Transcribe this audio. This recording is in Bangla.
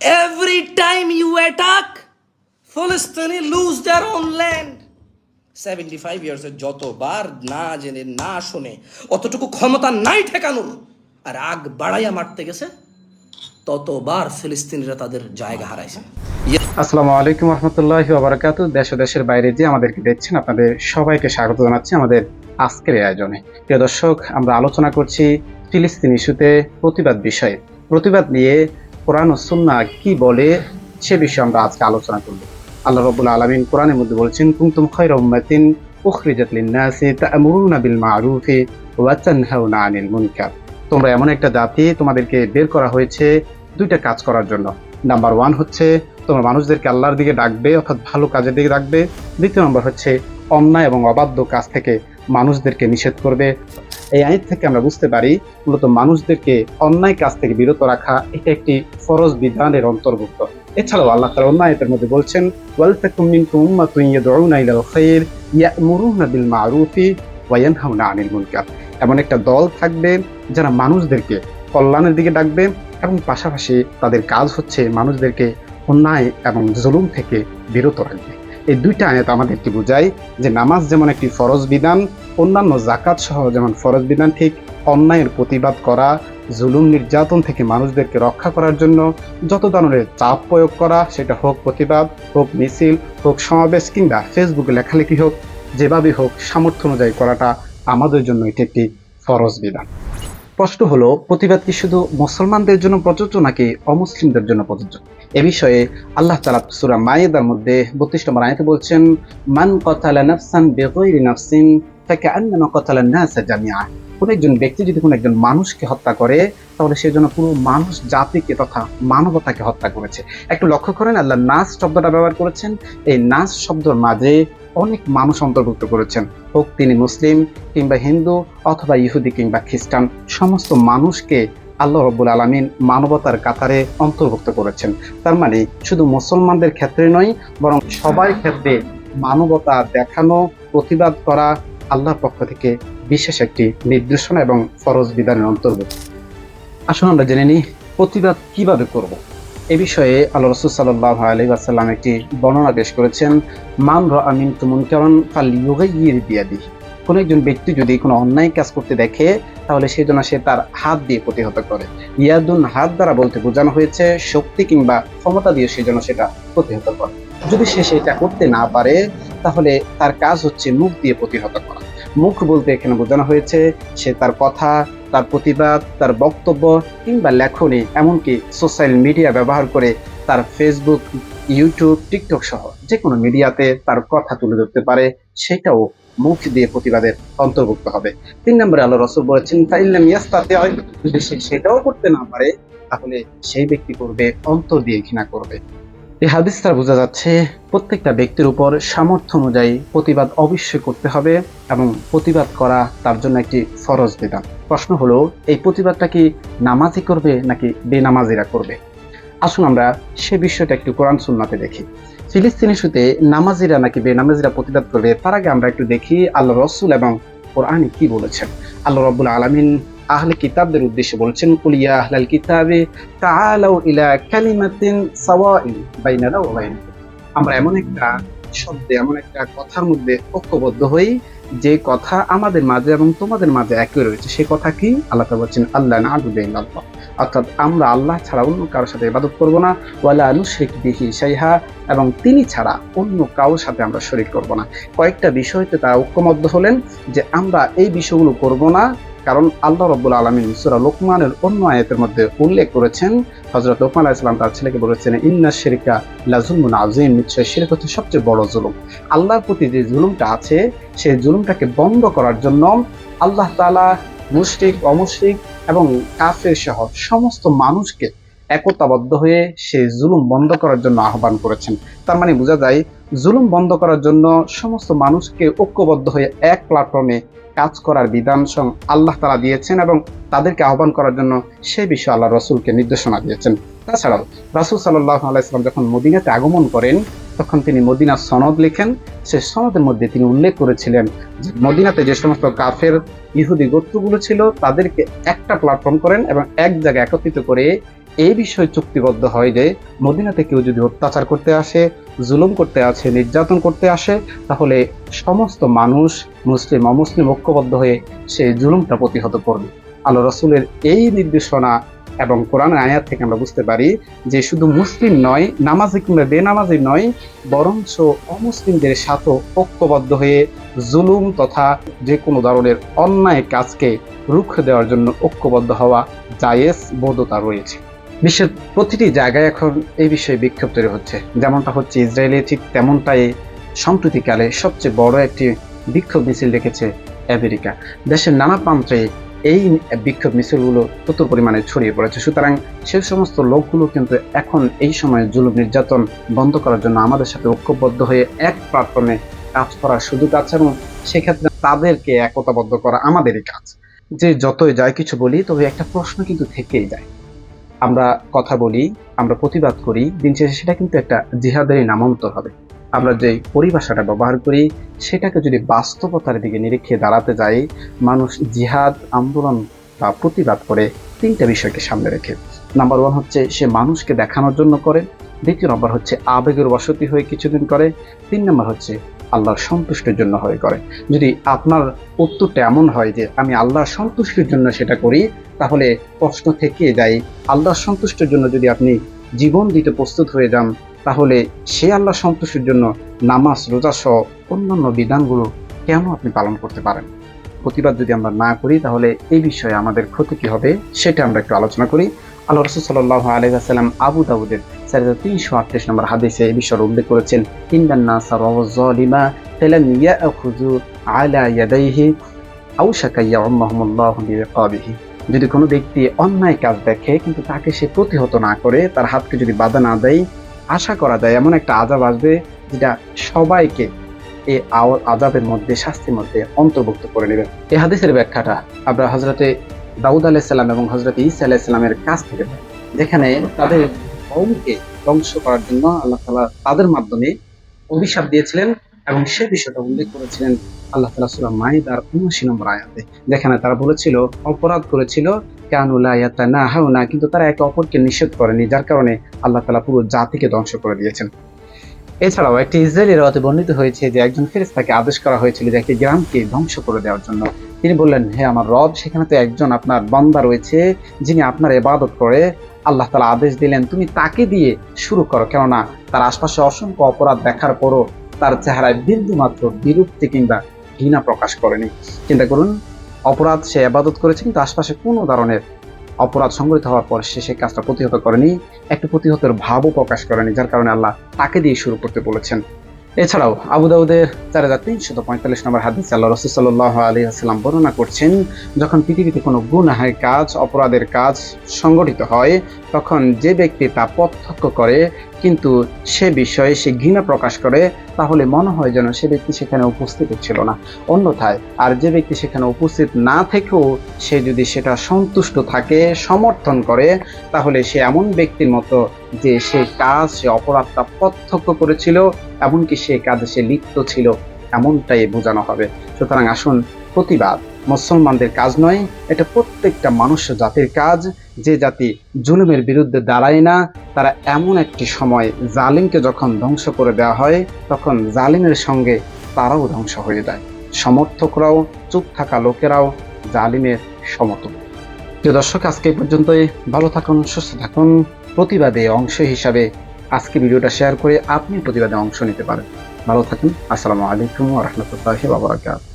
Every time you attack, Palestinians lose their own land. 75 years যতবার না জেনে না শুনে অতটুকু ক্ষমতা নাই ঠেকানোর, আর আগ বাড়াইয়া মারতে গেছে, ততবার ফিলিস্তিনিরা তাদের জায়গা হারাইছে। আসসালামু আলাইকুম রহমতুল্লাহি ওয়া বারাকাতুহু। দেশ ও দেশের বাইরে যে আমাদেরকে দেখছেন, আপনাদের সবাইকে স্বাগত জানাচ্ছি আমাদের আজকের আয়োজনে। প্রিয় দর্শক, আমরা আলোচনা করছি ফিলিস্তিন ইস্যুতে প্রতিবাদ বিষয়ে। প্রতিবাদ নিয়ে কোরআন ও সুন্নাহ কি বলে সে বিষয়ে আমরা আজকে আলোচনা করব। আল্লাহ রাব্বুল আলামিন কোরআনের মধ্যে বলছেন, কুনতুম খায়রা উম্মাতিন উখরিজাত লিন-নাসি তা'মুরুনা বিল মা'রুফি ওয়া তানহাউনা আনিল মুনকার। তোমরা এমন একটা জাতি, তোমাদেরকে বের করা হয়েছে দুইটা কাজ করার জন্য। নাম্বার 1 হচ্ছে তোমরা মানুষদেরকে আল্লাহর দিকে ডাকবে, অর্থাৎ ভালো কাজের দিকে ডাকবে। দ্বিতীয় নম্বর হচ্ছে অন্যায় এবং অবাধ্য কাজ থেকে মানুষদেরকে নিষেধ করবে। এই আয়াত থেকে আমরা বুঝতে পারি মূলত মানুষদেরকে অন্যায় কাজ থেকে বিরত রাখা এটা একটি ফরজ বিধানের অন্তর্ভুক্ত। এছাড়াও আল্লাহ তাআলা অন্য আয়াতের মধ্যে বলছেন, ওয়ালতাকুম মিনকুম উম্মাতুন ইয়াদউনা ইলাল খায়র ইয়া'মুরুনা বিল মা'রুফি ওয়া ইয়ানহাউনা আনিল মুনকার। এমন একটা দল থাকবে যারা মানুষদেরকে কল্যাণের দিকে ডাকবে এবং পাশাপাশি তাদের কাজ হচ্ছে মানুষদেরকে অন্যায় এবং জুলুম থেকে বিরত রাখবে। এই দুইটা আয়াত আমাদেরকে বোঝায় যে নামাজ যেমন একটি ফরজ বিধান, অন্যান্য যাকাত সহ যেমন ফরজ বিধান, ঠিক অন্যায়ের প্রতিবাদ করা, জুলুম নির্যাতন থেকে মানুষদেরকে রক্ষা করার জন্য যত ধরনের চাপ প্রয়োগ করা, সেটা হোক প্রতিবাদ, হোক মিছিল, হোক সমাবেশ, কিংবা ফেসবুকে লেখালেখি হোক, যেভাবে হোক সামর্থ্য অনুযায়ী করাটা আমাদের জন্য এটি একটি ফরজ বিধান। প্রশ্ন হলো, প্রতিবাদ কি শুধু মুসলমানদের জন্য প্রযোজ্য নাকি অমুসলিমদের জন্য প্রযোজ্য? এ বিষয়ে আল্লাহ তাআলা সূরা মায়েদার মধ্যে 32 নম্বর আয়াতে বলছেন, মান কাতালা নাফসান বিগাইরি নাফসিন ফাকান্নামা কাতালান নাসা জামিআ। কোন একজন ব্যক্তি যদি কোনো একজন মানুষকে হত্যা করে, তাহলে সে জন্য পুরো মানুষ জাতিকে তথা মানবতাকে হত্যা করেছে। একটু লক্ষ্য করেন, আল্লাহ নাস শব্দটা ব্যবহার করেছেন। এই নাস শব্দের মাঝে অনেক মানুষ অন্তর্ভুক্ত করেছেন, হোক তিনি মুসলিম কিংবা হিন্দু অথবা ইহুদি কিংবা খ্রিস্টান, সমস্ত মানুষকে আল্লাহ রাব্বুল আলামিন মানবতার কাতারে অন্তর্ভুক্ত করেছেন। তার মানে শুধু মুসলমানদের ক্ষেত্রে নয়, বরং সবার ক্ষেত্রে মানবতা দেখানো, প্রতিবাদ করা আল্লাহর পক্ষ থেকে বিশেষ একটি নির্দেশনা এবং ফরজ বিধানের অন্তর্ভুক্ত। আসুন আমরা জেনে নিই প্রতিবাদ কিভাবে করব। এ বিষয়ে আল্লাহ রাসূল সাল্লাল্লাহু আলাইহি ওয়াসাল্লাম একটি বর্ণনা পেশ করেছেন, মান রাআ মিনকুম মুনকারান ফালইয়ুগাইয়ির বিয়াদিহি। কোনো একজন ব্যক্তি যদি কোনো অন্যায় কাজ করতে দেখে, তাহলে সেই জন্য সে তার হাত দিয়ে প্রতিহত করে। ইয়াদুন হাত দ্বারা বলতে বোঝানো হয়েছে শক্তি কিংবা ক্ষমতা দিয়ে সেই জন্য সেটা প্রতিহত করে। যদি সে সেটা করতে না পারে, তাহলে তার কাজ হচ্ছে মুখ দিয়ে প্রতিহত করা। মুখ বলতে এখানে বোঝানো হয়েছে সে তার কথা, তার প্রতিবাদ, তার বক্তব্য কিংবা লেখনী, এমনকি সোশ্যাল মিডিয়া ব্যবহার করে তার ফেসবুক, ইউটিউব, টিকটক সহ যে কোনো মিডিয়াতে তার কথা তুলে ধরতে পারে, সেটাও মুখ দিয়ে প্রতিবাদের অন্তর্ভুক্ত হবে। 3 নম্বরে আল্লাহ রাসূল বলেছেন, ফাইল্লাম ইয়াস্তাতি, যদি সে সেটাও করতে না পারে, তাহলে সেই ব্যক্তি করবে অন্তর দিয়ে ঘৃণা করবে। এই হাদিস দ্বারা বোঝা যাচ্ছে প্রত্যেকটা ব্যক্তির উপর সামর্থ্য অনুযায়ী প্রতিবাদ অবশ্যই করতে হবে এবং প্রতিবাদ করা তার জন্য একটি ফরজ বিধান। প্রশ্ন হলো, এই প্রতিবাদটা কি নামাজি করবে নাকি বেনামাজিরা করবে? আসুন আমরা সে বিষয়টা একটু কোরআন সুন্নাতে দেখি। ফিলিস্তিন ইস্যুতে নামাজিরা নাকি বেনামাজিরা প্রতিবাদ করবে, তার আগে আমরা একটু দেখি আল্লাহ রাসূল এবং কোরআনে কি বলেছেন। আল্লাহ রাব্বুল আলামিন আহলে কিতাবদের উদ্দেশ্যে বলছেন, কুল ইয়া আহলাল কিতাবি তাআলাউ ইলা কালিমাতিন সাওয়াইন বাইনানা ওয়া বাইনাকুম। আমরা এমন একটা শব্দে, এমন একটা কথার মধ্যে ঐক্যবদ্ধ হই যে কথা আমাদের মাঝে এবং তোমাদের মাঝে একই রয়েছে। সে কথা কি? আল্লাহ তাআলা বলছেন, আল্লাহ না'বুদু ইল্লাল্লাহ, অর্থাৎ আমরা আল্লাহ ছাড়া অন্য কারোর সাথে ইবাদত করব না, ওয়ালা নুশরিক বিহি শাইআ, এবং তিনি ছাড়া অন্য কারোর সাথে আমরা শরীক করব না। কয়েকটা বিষয়তে তারা ঐক্যবদ্ধ হলেন যে আমরা এই বিষয়গুলো করব না, কারণ আল্লাহ রাব্বুল আলামিন সূরা লোকমানের অন্য আয়াতের মধ্যে উল্লেখ করেছেন, হযরত লোকমান আলাইহিস সালাম তার ছেলেকে বলেছেন, ইন্নাশ শিরকা লাযুলমুন আযীম, নিশ্চয় শিরক হচ্ছে সবচেয়ে বড় জুলুম। আল্লাহর প্রতি যে জুলুমটা আছে, সেই জুলুমটাকে বন্ধ করার জন্য আল্লাহ তাআলা মুশরিক, অমুশরিক এবং কাফের সহ সমস্ত মানুষকে একতাবদ্ধ হয়ে সেই জুলুম বন্ধ করার জন্য আহ্বান করেছেন। তার মানে বোঝা যায় জুলুম বন্ধ করার জন্য সমস্ত মানুষকে ঐক্যবদ্ধ হয়ে এক প্ল্যাটফর্মে কাজ করার বিধান আল্লাহ তাআলা দিয়েছেন এবং তাদেরকে আহ্বান করার জন্য সেই বিষয়ে আল্লাহ রাসূলকে নির্দেশনা দিয়েছেন। তাছাড়াও রাসূল সাল্লাল্লাহু আলাইহি ওয়াসাল্লাম যখন মদিনাতে আগমন করেন, তখন তিনি মদিনা সনদ লিখেন। সে সনদের মধ্যে তিনি উল্লেখ করেছিলেন যে মদিনাতে যে সমস্ত কাফের ইহুদি গোত্রগুলো ছিল তাদেরকে একটা প্ল্যাটফর্ম করেন এবং এক জায়গায় একত্রিত করে এই বিষয়ে চুক্তিবদ্ধ হয় যে মদিনাতে কেউ যদি অত্যাচার করতে আসে, জুলুম করতে আসে, নির্যাতন করতে আসে, তাহলে সমস্ত মানুষ মুসলিম অমুসলিম ঐক্যবদ্ধ হয়ে সেই জুলুমটা প্রতিহত করবে। আল্লাহ রসুলের এই নির্দেশনা এবং কোরআন আয়াত থেকে আমরা বুঝতে পারি যে শুধু মুসলিম নয়, নামাজি কিংবা বেনামাজি নয়, বরঞ্চ অমুসলিমদের সাথেও ঐক্যবদ্ধ হয়ে জুলুম তথা যে কোনো ধরনের অন্যায় কাজকে রুখে দেওয়ার জন্য ঐক্যবদ্ধ হওয়া জায়েজ, বৈধতা রয়েছে। বিশ্বের প্রতিটি জায়গায় এখন এই বিষয়ে বিক্ষোভ তৈরি হচ্ছে, যেমনটা হচ্ছে ইসরায়েলে, ঠিক তেমনটাই সম্প্রতিকালে সবচেয়ে বড় একটি বিক্ষোভ মিছিল রেখেছে আমেরিকা। দেশের নানা প্রান্তে এই বিক্ষোভ মিছিলগুলো প্রচুর পরিমাণে ছড়িয়ে পড়েছে। সুতরাং সেই সমস্ত লোকগুলো কিন্তু এখন এই সময় জুলুম নির্যাতন বন্ধ করার জন্য আমাদের সাথে ঐক্যবদ্ধ হয়ে এক প্ল্যাটফর্মে কাজ করার সুযোগ আছে এবং সেক্ষেত্রে তাদেরকে একতাবদ্ধ করা আমাদেরই কাজ। যে যতই যায় কিছু বলি, তবে একটা প্রশ্ন কিন্তু থেকেই যায়। আমরা কথা বলি, আমরা প্রতিবাদ করি, দিন শেষে সেটা কিন্তু একটা জিহাদেরই নামান্তর হবে। আমরা যে পরিভাষাটা ব্যবহার করি সেটাকে যদি বাস্তবতার দিকে নিরীক্ষে দাঁড়াতে যাই, মানুষ জিহাদ আন্দোলন বা প্রতিবাদ করে তিনটা বিষয়কে সামনে রেখে। নাম্বার ওয়ান হচ্ছে সে মানুষকে দেখানোর জন্য করে, দ্বিতীয় নম্বর হচ্ছে আবেগের বশতী হয়ে কিছুদিন করে, তিন নম্বর হচ্ছে আল্লাহর সন্তুষ্টির জন্য হয়ে করে। যদি আপনার উত্তরটা এমন হয় যে আমি আল্লাহর সন্তুষ্টির জন্য সেটা করি, তাহলে প্রশ্ন থেকে যায় আল্লাহর সন্তুষ্টির জন্য যদি আপনি জীবন দিতে প্রস্তুত হয়ে যান, তাহলে সে আল্লাহ সন্তুষ্টির জন্য নামাজ, রোজা সহ অন্যান্য বিধানগুলো কেন আপনি পালন করতে পারেন? প্রতিবাদ যদি আমরা না করি তাহলে এই বিষয়ে আমাদের ক্ষতি কি হবে সেটা আমরা একটু আলোচনা করি। আল্লাহ রাসূল সাল্লাল্লাহু আলাইহি ওয়াসাল্লাম আবু দাউদের 4338 নম্বর হাদিসে এই বিষয়ে উল্লেখ করেছেন, ইন্নান নাসা রাওযালিমা ফালাম ইয়াখুযু আলা ইয়াদাইহি আওশাকা ইয়াউম্মাহুমুল্লাহু বিইকাবিহি। যদি কোনো ব্যক্তি অন্যায় কাজ দেখে কিন্তু তাকে সে প্রতিহত না করে, তার হাতকে যদি বাধা না দেয়, আশা করা যায় এমন একটা আযাব আসবে যেটা সবাইকে এই আযাবের মধ্যে, শাস্তির মধ্যে অন্তর্ভুক্ত করে নেবে। এই হাদিসের ব্যাখ্যাটা আমরা হযরতে দাউদ আলাইহিস সালাম এবং হযরতে ঈসা আলাইহিস সালামের কাছ থেকে পাই, যেখানে তাদের কওমকে ধ্বংস করার জন্য আল্লাহ তাআলা তাদের মাধ্যমে অভিশাপ দিয়েছিলেন এবং সে বিষয়টা উল্লেখ করেছিলেন আল্লাহ তাআলা সূরা মাইদার 79 নম্বর আয়াতে, যেখানে তারা বলেছিল, অপরাধ করেছিল, কানু লা ইয়াতানাহাউনা, কিন্তু তারা একে অপরকে নিষেধ করেনি, যার কারণে আল্লাহ তাআলা পুরো জাতিকে ধ্বংস করে দিয়েছেন। এছাড়াও একটি ইসরায়েলি রাওয়াতে বর্ণিত হয়েছে যে একজন ফেরেশতাকে আদেশ করা হয়েছিল যে একটি গ্রামকে ধ্বংস করে দেওয়ার জন্য। তিনি বললেন, হে আমার রব, সেখানে তো একজন আপনার বান্দা রয়েছে যিনি আপনার ইবাদত করে। আল্লাহ তাআলা আদেশ দিলেন, তুমি তাকে দিয়ে শুরু করো, কেননা তার আশপাশে অসংখ্য অপরাধ দেখার পরও তার চেহারায় বিন্দুমাত্র বিরক্তি কিংবা ঘৃণা প্রকাশ করেনি। চিন্তা করুন, অপরাধ সে ইবাদত করেছে কিন্তু আশপাশে কোনো ধরনের অপরাধ সংঘটিত হওয়ার পর সে কাজটা প্রতিহত করেনি, একটু প্রতিহতের ভাবও প্রকাশ করেনি, যার কারণে আল্লাহ তাকে দিয়ে শুরু করতে বলেছেন। এছাড়াও আবু দাউদের 4345 নম্বর হাদিসে আল্লাহ রাসূল সাল্লাল্লাহু আলাইহি ওয়াসাল্লাম বর্ণনা করছেন, যখন পৃথিবীতে কোনো গুনাহের কাজ, অপরাধের কাজ সংগঠিত হয়, তখন যে ব্যক্তি তা প্রত্যক্ষ করে কিন্তু সে বিষয়ে সে ঘৃণা প্রকাশ করে, তাহলে মনে হয় যেন সে ব্যক্তি সেখানে উপস্থিত ছিল না। অন্যথায় আর যে ব্যক্তি সেখানে উপস্থিত না থেকেও সে যদি সেটা সন্তুষ্ট থাকে, সমর্থন করে, তাহলে সে এমন ব্যক্তির মতো যে সে কাজ, সে অপরাধটা প্রত্যক্ষ করেছিল, এমনকি সে কাজে সে লিপ্ত ছিল, এমনটাই বোঝানো হবে। সুতরাং আসুন, প্রতিবাদ মুসলমানদের কাজ নয়, এটা প্রত্যেকটা মানুষ জাতির কাজ। যে জাতি জুলুমের বিরুদ্ধে দাঁড়ায় না, তারা এমন একটি সময় জালিমকে যখন ধ্বংস করে দেওয়া হয়, তখন জালিমের সঙ্গে তারাও ধ্বংস হয়ে যায়। সমর্থকরাও, চুপ থাকা লোকেরাও জালিমের সমতুল্য। প্রিয় দর্শক, আজকে এই পর্যন্তই। ভালো থাকুন, সুস্থ থাকুন। প্রতিবাদে অংশ হিসাবে আজকে ভিডিওটা শেয়ার করে আপনি প্রতিবাদে অংশ নিতে পারেন। ভালো থাকুন। আসসালামু আলাইকুম ওয়া রাহমাতুল্লাহি ওয়া বারাকাতুহু।